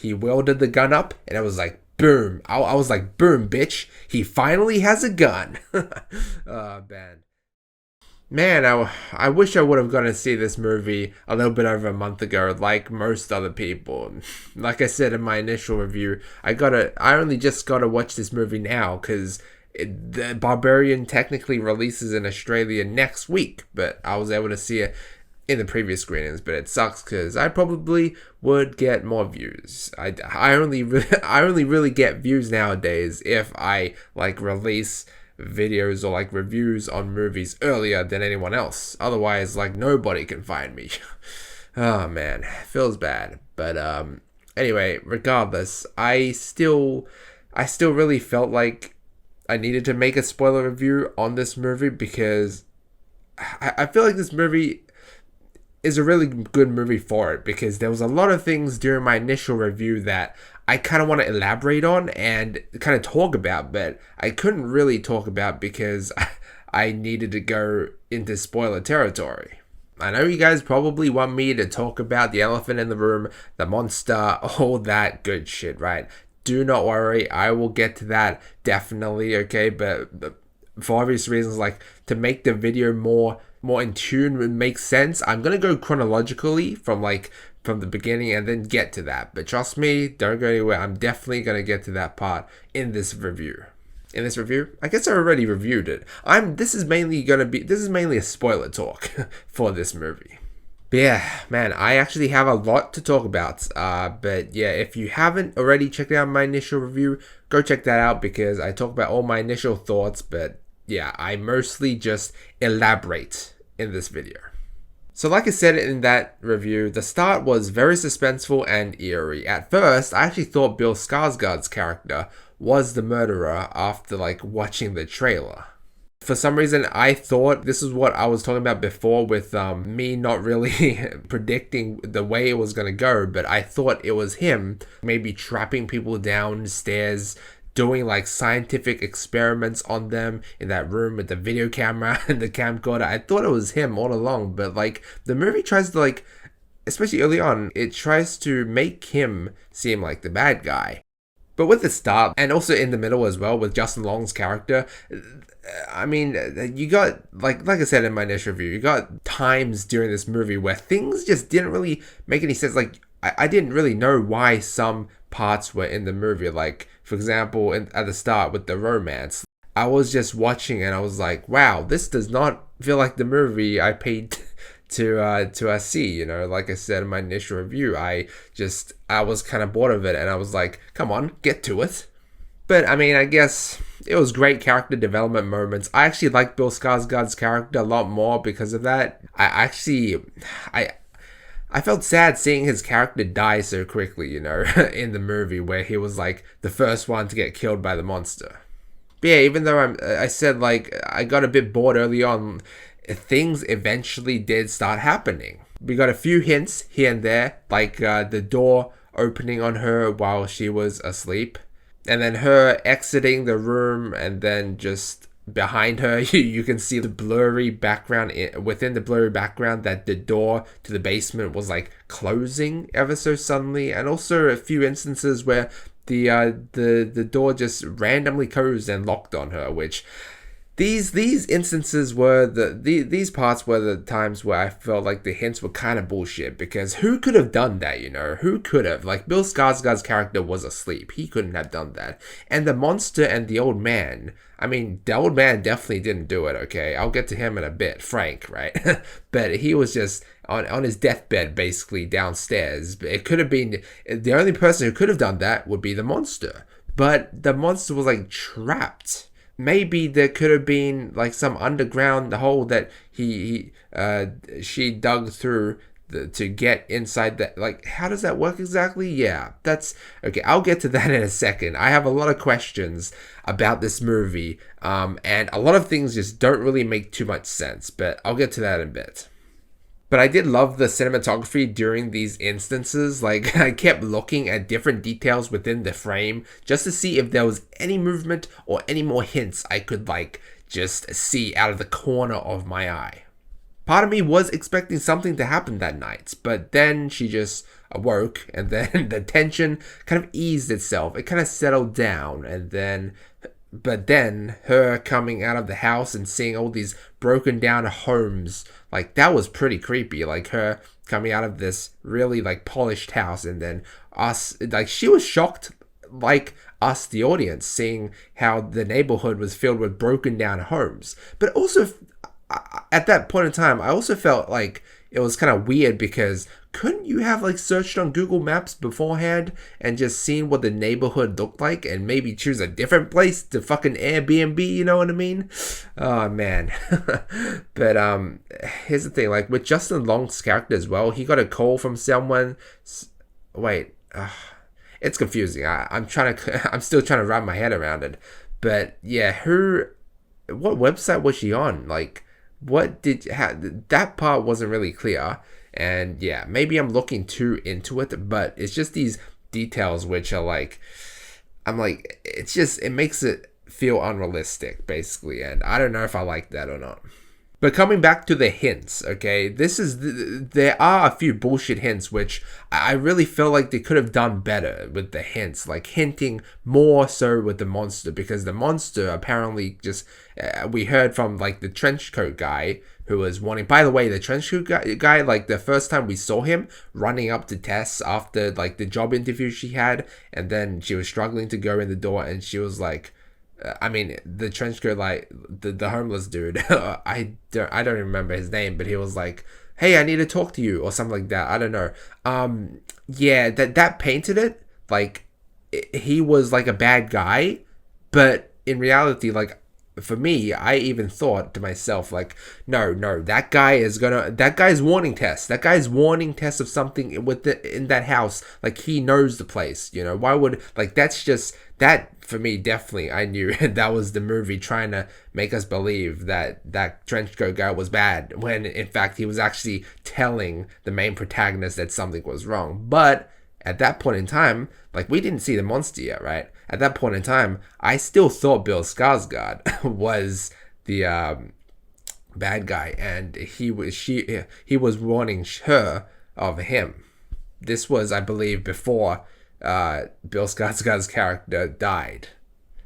he wielded the gun up, and it was like, boom. I was like, boom, bitch. He finally has a gun. Oh, man. Man, I wish I would have gone to see this movie a little bit over a month ago, like most other people. Like I said in my initial review, I only just gotta watch this movie now, because the Barbarian technically releases in Australia next week, but I was able to see it in the previous screenings. But it sucks because I probably would get more views. I only really get views nowadays if I like release videos or like reviews on movies earlier than anyone else. Otherwise, like, nobody can find me. Oh man, feels bad. But anyway, regardless, I still really felt like I needed to make a spoiler review on this movie, because I feel like this movie is a really good movie for it, because there was a lot of things during my initial review that I kind of want to elaborate on and kind of talk about, but I couldn't really talk about because I needed to go into spoiler territory. I know you guys probably want me to talk about the elephant in the room, the monster, all that good shit, right? Do not worry, I will get to that definitely, okay? But for obvious reasons, like to make the video more in tune and make sense, I'm gonna go chronologically from the beginning and then get to that. But trust me, don't go anywhere. I'm definitely gonna get to that part in this review. I guess I already reviewed it. This is mainly a spoiler talk for this movie. But yeah, man, I actually have a lot to talk about. But yeah, if you haven't already checked out my initial review, go check that out, because I talk about all my initial thoughts. But yeah, I mostly just elaborate in this video. So like I said in that review, the start was very suspenseful and eerie. At first, I actually thought Bill Skarsgård's character was the murderer after like watching the trailer. For some reason, I thought this is what I was talking about before with me not really predicting the way it was going to go, but I thought it was him maybe trapping people downstairs, doing like scientific experiments on them in that room with the video camera and the camcorder. I thought it was him all along, but like the movie tries to like, especially early on, it tries to make him seem like the bad guy. But with the start, and also in the middle as well with Justin Long's character, I mean, you got, like I said in my initial review, you got times during this movie where things just didn't really make any sense. Like, I didn't really know why some parts were in the movie. Like, for example, at the start with the romance, I was just watching and I was like, wow, this does not feel like the movie I paid to see, you know. Like I said in my initial review, I was kind of bored of it, and I was like, come on, get to it. But I mean, I guess it was great character development moments. I actually like Bill Skarsgård's character a lot more because of that. I felt sad seeing his character die so quickly, you know, in the movie where he was like the first one to get killed by the monster. But yeah, even though I said like I got a bit bored early on, things eventually did start happening. We got a few hints here and there, like the door opening on her while she was asleep, and then her exiting the room, and then just behind her you can see the blurry background, within the blurry background, that the door to the basement was like closing ever so suddenly, and also a few instances where the door just randomly closed and locked on her, which these instances were these parts were the times where I felt like the hints were kind of bullshit, because who could have done that, you know? Who could have? Like, Bill Skarsgård's character was asleep. He couldn't have done that. And the monster and the old man, I mean, the old man definitely didn't do it, okay? I'll get to him in a bit, Frank, right? But he was just on his deathbed, basically, downstairs. It could have been, the only person who could have done that would be the monster. But the monster was, like, trapped. Maybe there could have been like some underground hole that she dug through to get inside that. Like, how does that work exactly? Yeah, that's okay. I'll get to that in a second. I have a lot of questions about this movie, and a lot of things just don't really make too much sense, but I'll get to that in a bit. But I did love the cinematography during these instances. Like, I kept looking at different details within the frame just to see if there was any movement or any more hints I could, like, just see out of the corner of my eye. part of me was expecting something to happen that night, but then she just awoke, and then the tension kind of eased itself. It kind of settled down, and then, but then her coming out of the house and seeing all these broken down homes, like that was pretty creepy. Like her coming out of this really like polished house, and then us, like she was shocked, like us, the audience, seeing how the neighborhood was filled with broken down homes. But also, at that point in time, I also felt like it was kind of weird because couldn't you have like searched on Google Maps beforehand and just seen what the neighborhood looked like and maybe choose a different place to fucking Airbnb, you know what I mean? Oh man. But here's the thing, like with Justin Long's character as well, he got a call from someone. Wait, it's confusing. I'm still trying to wrap my head around it. But yeah, what website was she on? Like, that part wasn't really clear. And yeah, maybe I'm looking too into it, but it's just these details which are like, it makes it feel unrealistic, basically. And I don't know if I like that or not. But coming back to the hints, okay, there are a few bullshit hints which I really feel like they could have done better with the hints, like hinting more so with the monster, because the monster apparently just, we heard from like the trench coat guy who was wanting, by the way, the trench coat guy, like the first time we saw him running up to Tess after like the job interview she had, and then she was struggling to go in the door, and she was like, the trench coat, like the homeless dude, I don't remember his name, but he was like, "Hey, I need to talk to you," or something like that. I don't know. Yeah, that painted it like he was like a bad guy, but in reality, like for me, I even thought to myself, like, no, that guy's warning Tess. That guy's warning Tess of something in that house. Like, he knows the place, you know? Why would, like, that's just, that, for me, definitely, I knew that was the movie trying to make us believe that trench coat guy was bad, when, in fact, he was actually telling the main protagonist that something was wrong. But at that point in time, like, we didn't see the monster yet, right? At that point in time, I still thought Bill Skarsgård was the bad guy, and he was warning her of him. This was, I believe, before Bill Skarsgård's character died.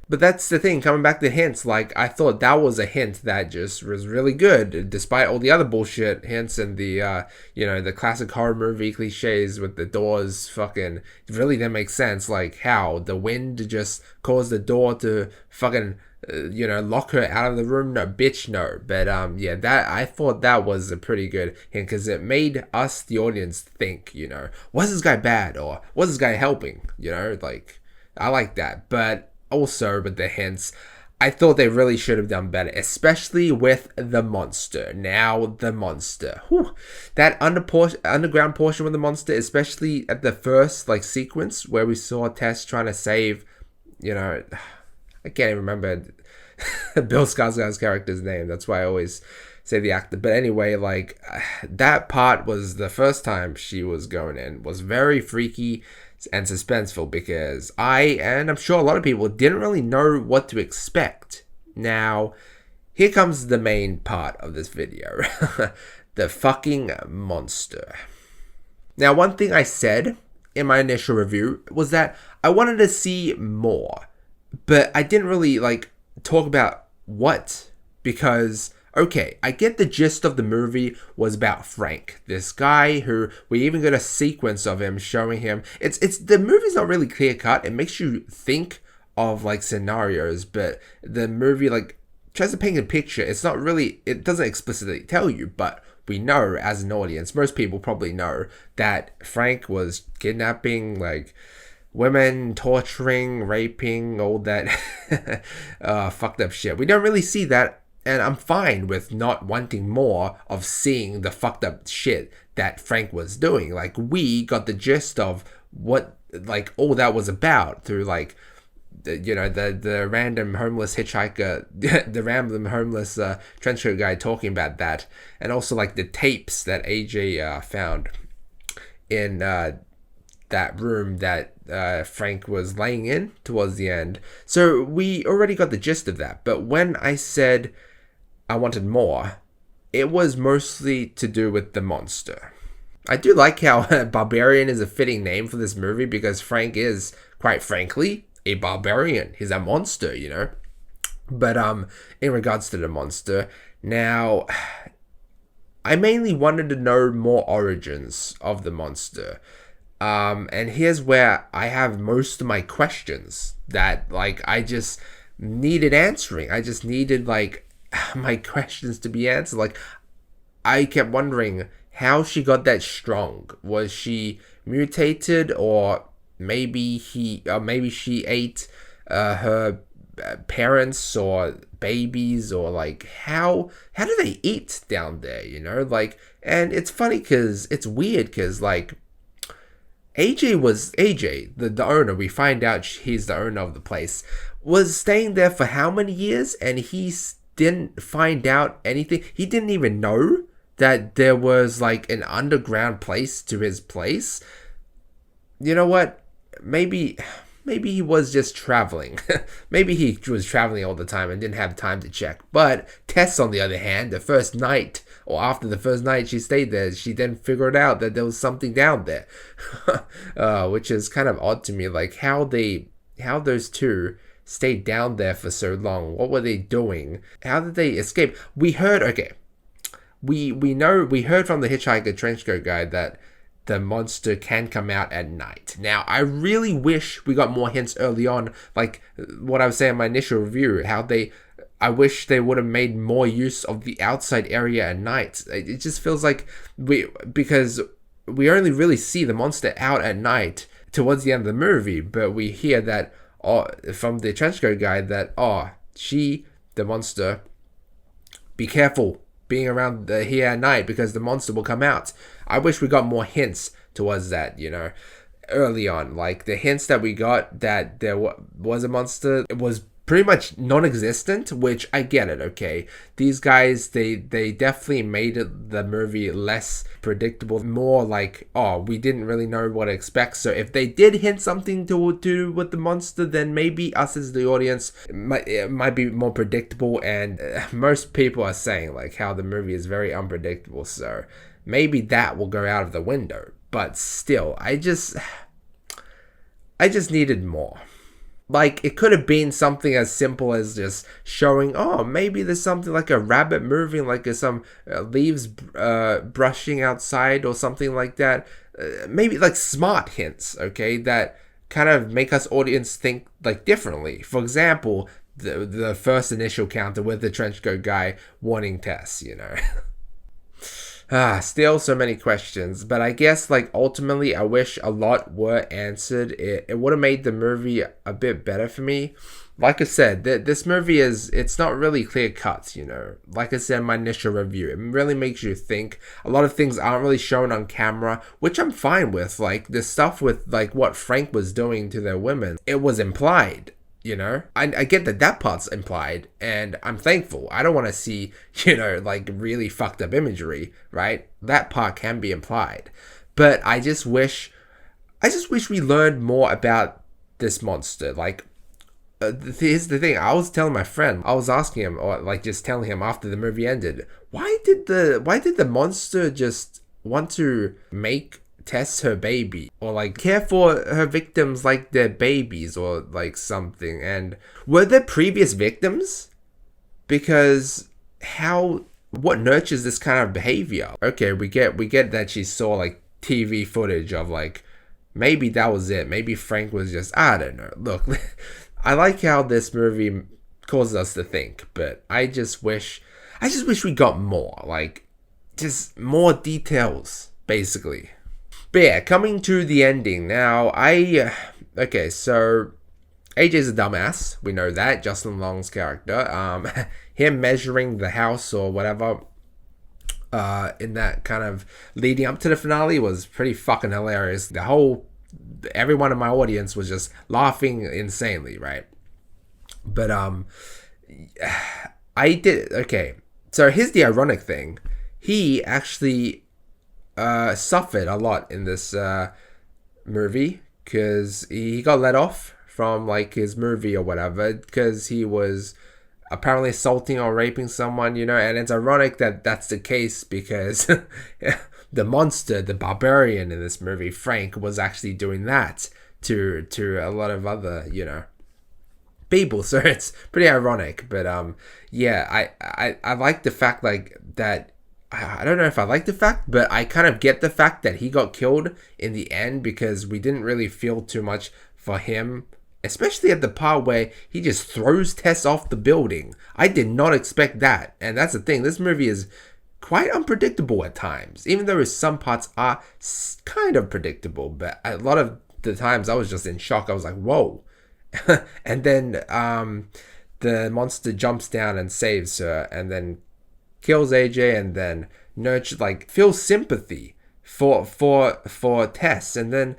But that's the thing, coming back to hints, like, I thought that was a hint that just was really good, despite all the other bullshit hints and the, the classic horror movie cliches with the doors fucking, it really didn't make sense, like, how the wind just caused the door to fucking, lock her out of the room. No, bitch, no. But, I thought that was a pretty good hint, because it made us, the audience, think, was this guy bad, or was this guy helping, like, I like that. But also with the hints, I thought they really should have done better, especially with the monster. Now, the monster. Whew. That underground portion with the monster, especially at the first, like, sequence where we saw Tess trying to save, I can't even remember Bill Skarsgård's character's name. That's why I always say the actor. But anyway, like, that part was the first time she was going in. Was very freaky and suspenseful, because and I'm sure a lot of people didn't really know what to expect. Now, here comes the main part of this video. The fucking monster. Now, one thing I said in my initial review was that I wanted to see more, but I didn't really, like, talk about what, because okay, I get the gist of the movie was about Frank, this guy who we even got a sequence of him showing him. It's the movie's not really clear cut. It makes you think of like scenarios, but the movie like tries to paint a picture. It's not really, it doesn't explicitly tell you, but we know as an audience, most people probably know that Frank was kidnapping like women, torturing, raping, all that fucked up shit. We don't really see that. And I'm fine with not wanting more of seeing the fucked up shit that Frank was doing. Like, we got the gist of what, like, all that was about through, like, the random homeless hitchhiker, the random homeless trench coat guy talking about that. And also, like, the tapes that AJ found in that room that Frank was laying in towards the end. So we already got the gist of that. But when I said I wanted more, it was mostly to do with the monster. I do like how Barbarian is a fitting name for this movie because Frank is, quite frankly, a barbarian. He's a monster, you know. But in regards to the monster, now I mainly wanted to know more origins of the monster. And here's where I have most of my questions that like I just needed answering. I just needed like my questions to be answered. Like I kept wondering how she got that strong. Was she mutated, or maybe she ate her parents or babies, or like how do they eat down there, you know? Like, and it's funny because it's weird because like AJ, the owner, we find out he's the owner of the place, was staying there for how many years, and didn't find out anything. He didn't even know that there was like an underground place to his place. You know what? Maybe he was just traveling. Maybe he was traveling all the time and didn't have time to check. But Tess, on the other hand, the first night, or after the first night she stayed there, she then figured out that there was something down there. Which is kind of odd to me, like how those two stayed down there for so long. What were they doing? How did they escape? We heard we heard from the hitchhiker trenchcoat guy that the monster can come out at night. Now, I really wish we got more hints early on, like what I was saying in my initial review, I wish they would have made more use of the outside area at night. It just feels like because we only really see the monster out at night towards the end of the movie, but we hear that from the trenchcoat guy that, the monster, be careful being around here at night because the monster will come out. I wish we got more hints towards that, you know, early on. Like the hints that we got that there was a monster, it was pretty much non-existent, which I get it, okay. These guys, they definitely made the movie less predictable, more like, we didn't really know what to expect. So if they did hint something to do with the monster, then maybe us as the audience it might be more predictable. And most people are saying like how the movie is very unpredictable, so maybe that will go out of the window. But still, I just needed more. Like, it could have been something as simple as just showing, maybe there's something like a rabbit moving, like some leaves brushing outside or something like that. Maybe like smart hints, okay, that kind of make us audience think like differently. For example, the first initial counter with the trenchcoat guy warning Tess, you know. Still so many questions, but I guess like ultimately I wish a lot were answered. It would have made the movie a bit better for me. Like I said, this movie it's not really clear cut, you know. Like I said in my initial review, it really makes you think. A lot of things aren't really shown on camera, which I'm fine with. Like the stuff with like what Frank was doing to their women, it was implied. You know, I get that part's implied, and I'm thankful. I don't want to see, you know, like really fucked up imagery, right? That part can be implied, but I just wish we learned more about this monster. Like, here's the thing. I was telling my friend, I was asking him, or like just telling him after the movie ended, why did the monster just want to make Tess her baby, or like care for her victims like they're babies or like something? And were there previous victims? Because what nurtures this kind of behavior? Okay, we get that she saw like TV footage of like, maybe that was it. Maybe Frank was just, I don't know. Look, I like how this movie causes us to think, but I just wish we got more, like just more details, basically. But yeah, coming to the ending now, okay, so AJ's a dumbass. We know that. Justin Long's character, him measuring the house or whatever, in that kind of leading up to the finale was pretty fucking hilarious. Everyone in my audience was just laughing insanely, right? But okay. So here's the ironic thing. He actually suffered a lot in this movie because he got let off from like his movie or whatever because he was apparently assaulting or raping someone, and it's ironic that that's the case because the monster, the barbarian in this movie, Frank, was actually doing that to a lot of other, people. So it's pretty ironic. But yeah, I like the fact like that. I don't know if I like the fact, but I kind of get the fact that he got killed in the end because we didn't really feel too much for him, especially at the part where he just throws Tess off the building. I did not expect that, and that's the thing. This movie is quite unpredictable at times, even though some parts are kind of predictable, but a lot of the times I was just in shock. I was like, whoa. And then the monster jumps down and saves her, and then kills AJ, and then feels sympathy for Tess. And then,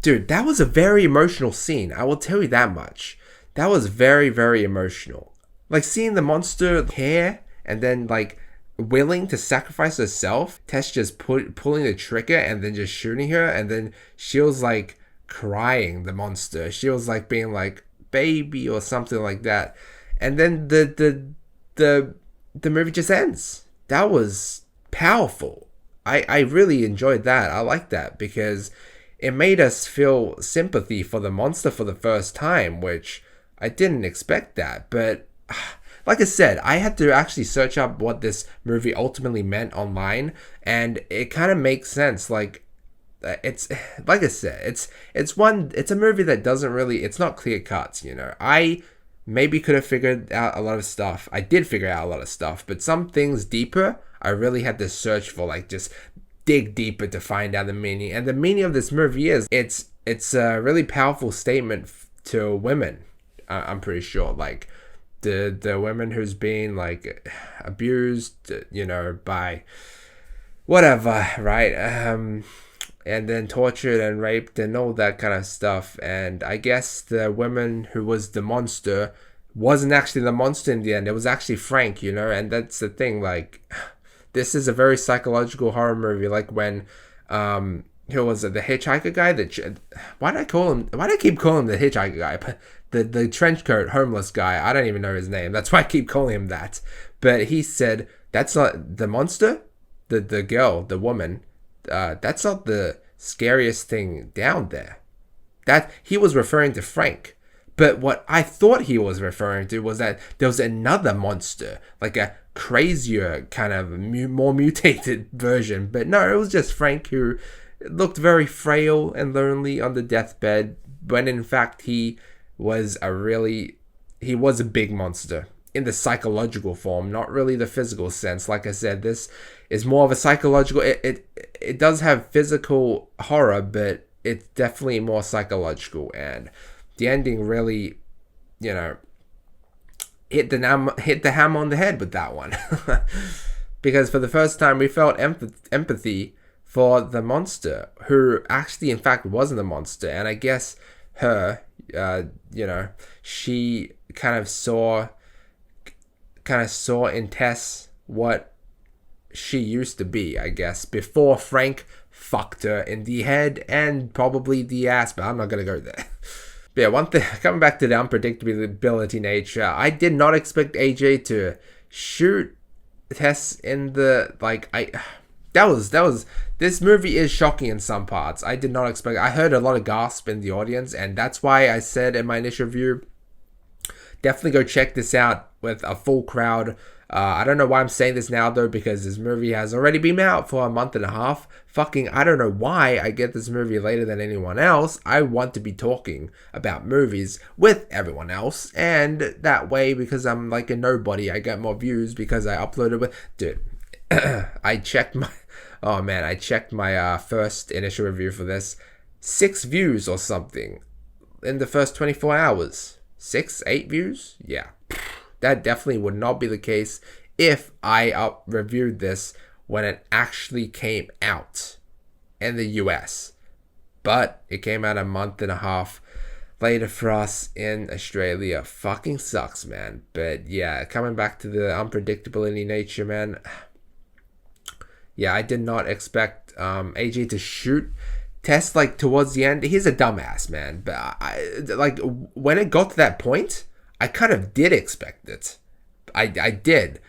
dude, that was a very emotional scene. I will tell you that much. That was very, very emotional. Like seeing the monster care and then like willing to sacrifice herself. Tess just pulling the trigger and then just shooting her, and then she was like crying. The monster. She was like being like baby or something like that. And then the movie just ends. That was powerful. I really enjoyed that. I like that because it made us feel sympathy for the monster for the first time, which I didn't expect that. But like I said, I had to actually search up what this movie ultimately meant online, and it kind of makes sense. Like it's like I said, it's a movie that doesn't really, it's not clear cuts. I maybe could have figured out a lot of stuff. I did figure out a lot of stuff, but some things deeper, I really had to search for, like just dig deeper to find out the meaning. And the meaning of this movie is it's a really powerful statement to women. I'm pretty sure, like the women who's been like abused, by whatever, right? And then tortured and raped and all that kind of stuff. And I guess the woman who was the monster wasn't actually the monster in the end. It was actually Frank, and that's the thing. Like, this is a very psychological horror movie. Like when, who was it? The hitchhiker guy? Why do I keep calling him the hitchhiker guy? But the trench coat, homeless guy. I don't even know his name. That's why I keep calling him that. But he said, that's not the monster. The girl, the woman. That's not the scariest thing down there. That he was referring to Frank. But what I thought he was referring to was that there was another monster, like a crazier kind of more mutated version. But no, it was just Frank, who looked very frail and lonely on the deathbed, when in fact he was a big monster in the psychological form, not really the physical sense. Like I said, this is more of a psychological. It does have physical horror, but it's definitely more psychological. And the ending really, hit the hammer on the head with that one. Because for the first time we felt empathy for the monster, who actually in fact wasn't a monster. And I guess her, she kind of saw in Tess what she used to be, I guess, before Frank fucked her in the head and probably the ass, but I'm not gonna go there. But yeah, one thing, coming back to the unpredictability nature, I did not expect AJ to shoot Tess in the, this movie is shocking in some parts. I did not expect, I heard a lot of gasp in the audience, and that's why I said in my initial review, definitely go check this out with a full crowd. I don't know why I'm saying this now though, because this movie has already been out for a month and a half. I don't know why I get this movie later than anyone else. I want to be talking about movies with everyone else, and that way, because I'm like a nobody, I get more views because I uploaded with, dude. I checked my first initial review for this, 6 views or something in the first 24 hours. 8 views? Yeah. That definitely would not be the case if I reviewed this when it actually came out in the US. But it came out a month and a half later for us in Australia. Fucking sucks, man. But yeah, coming back to the unpredictability nature, man. Yeah, I did not expect AJ to shoot Tess like towards the end. He's a dumbass, man. But when it got to that point, I kind of did expect it. I did.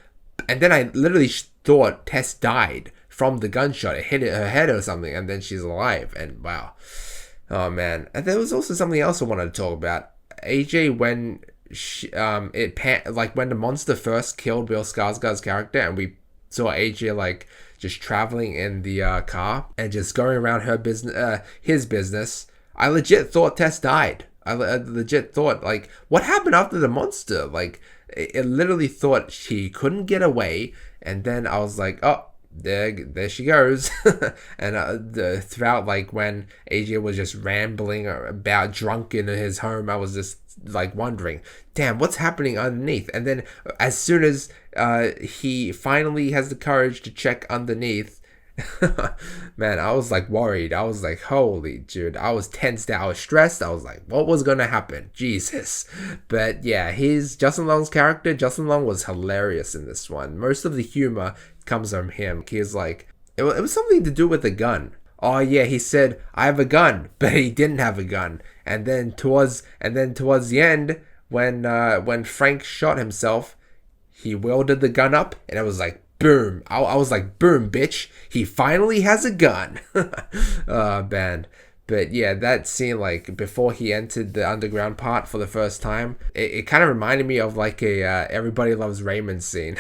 And then I literally thought Tess died from the gunshot. It hit her head or something, and then she's alive. And wow. Oh man. And there was also something else I wanted to talk about. AJ, when when the monster first killed Bill Skarsgård's character, and we saw AJ like just traveling in the car and just going around his business, I legit thought Tess died. I legit thought, like, what happened after the monster? Like, it literally thought she couldn't get away, and then I was like, oh, there she goes. And throughout, like, when AJ was just rambling about drunk in his home, I was just like wondering, damn, what's happening underneath? And then as soon as he finally has the courage to check underneath, man, I was like worried. I was like, holy dude, I was tensed out. I was stressed. I was like, what was gonna happen? Jesus. But yeah, Justin Long's character, Justin Long was hilarious in this one. Most of the humor comes from him. He was like, it was something to do with the gun. Oh yeah, he said, I have a gun, but he didn't have a gun. And then towards the end, when Frank shot himself, he wielded the gun up, and it was like, boom. I was like, boom, bitch. He finally has a gun. Man. But yeah, that scene, like, before he entered the underground part for the first time, it kind of reminded me of like a Everybody Loves Raymond scene,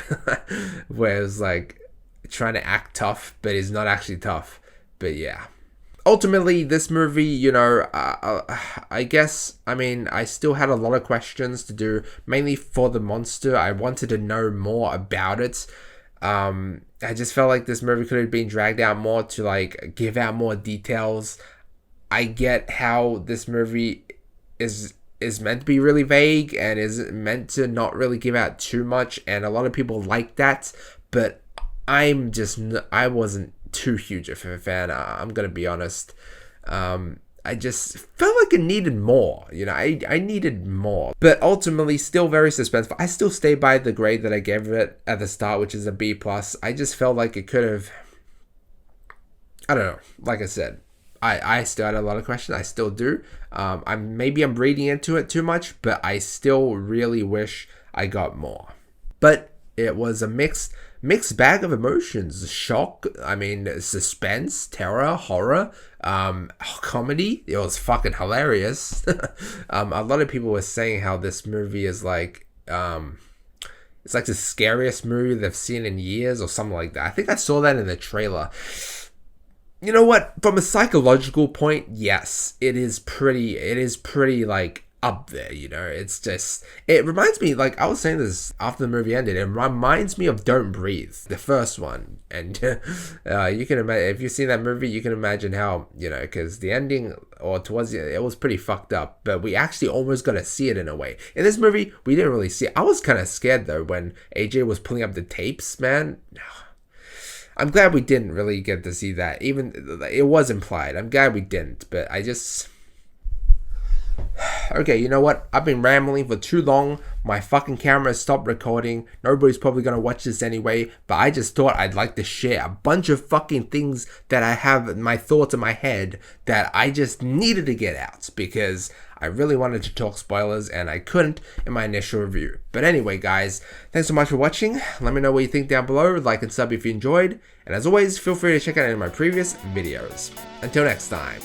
where it was like trying to act tough, but he's not actually tough. But yeah. Ultimately, this movie, you know, I guess, I mean, I still had a lot of questions to do, mainly for the monster. I wanted to know more about it. I just felt like this movie could have been dragged out more to, like, give out more details. I get how this movie is meant to be really vague and is meant to not really give out too much, and a lot of people like that, but I wasn't too huge of a fan. I'm gonna be honest. I just felt like it needed more. You know, I needed more. But ultimately, still very suspenseful. I still stay by the grade that I gave it at the start, which is a B+. I just felt like it could have, I don't know. Like I said, I still had a lot of questions. I still do. Maybe I'm reading into it too much, but I still really wish I got more. But it was a mixed bag of emotions. Shock, I mean, suspense, terror, horror, comedy. It was fucking hilarious. A lot of people were saying how this movie is like, it's like the scariest movie they've seen in years or something like that. I think I saw that in the trailer. You know what? From a psychological point, yes, it is pretty like up there, you know. It's just, it reminds me, like I was saying this after the movie ended, it reminds me of Don't Breathe, the first one. And you can imagine, if you've seen that movie, you can imagine how, you know, because the ending, or towards the end, it was pretty fucked up, but we actually almost got to see it in a way. In this movie, we didn't really see it. I was kind of scared though when AJ was pulling up the tapes, man. I'm glad we didn't really get to see that. Even, it was implied. I'm glad we didn't, but I just... Okay, you know what? I've been rambling for too long. My fucking camera stopped recording. Nobody's probably gonna watch this anyway, but I just thought I'd like to share a bunch of fucking things that I have, my thoughts in my head, that I just needed to get out, because I really wanted to talk spoilers and I couldn't in my initial review. But anyway, guys, thanks so much for watching. Let me know what you think down below. Like and sub if you enjoyed. And as always, feel free to check out any of my previous videos. Until next time.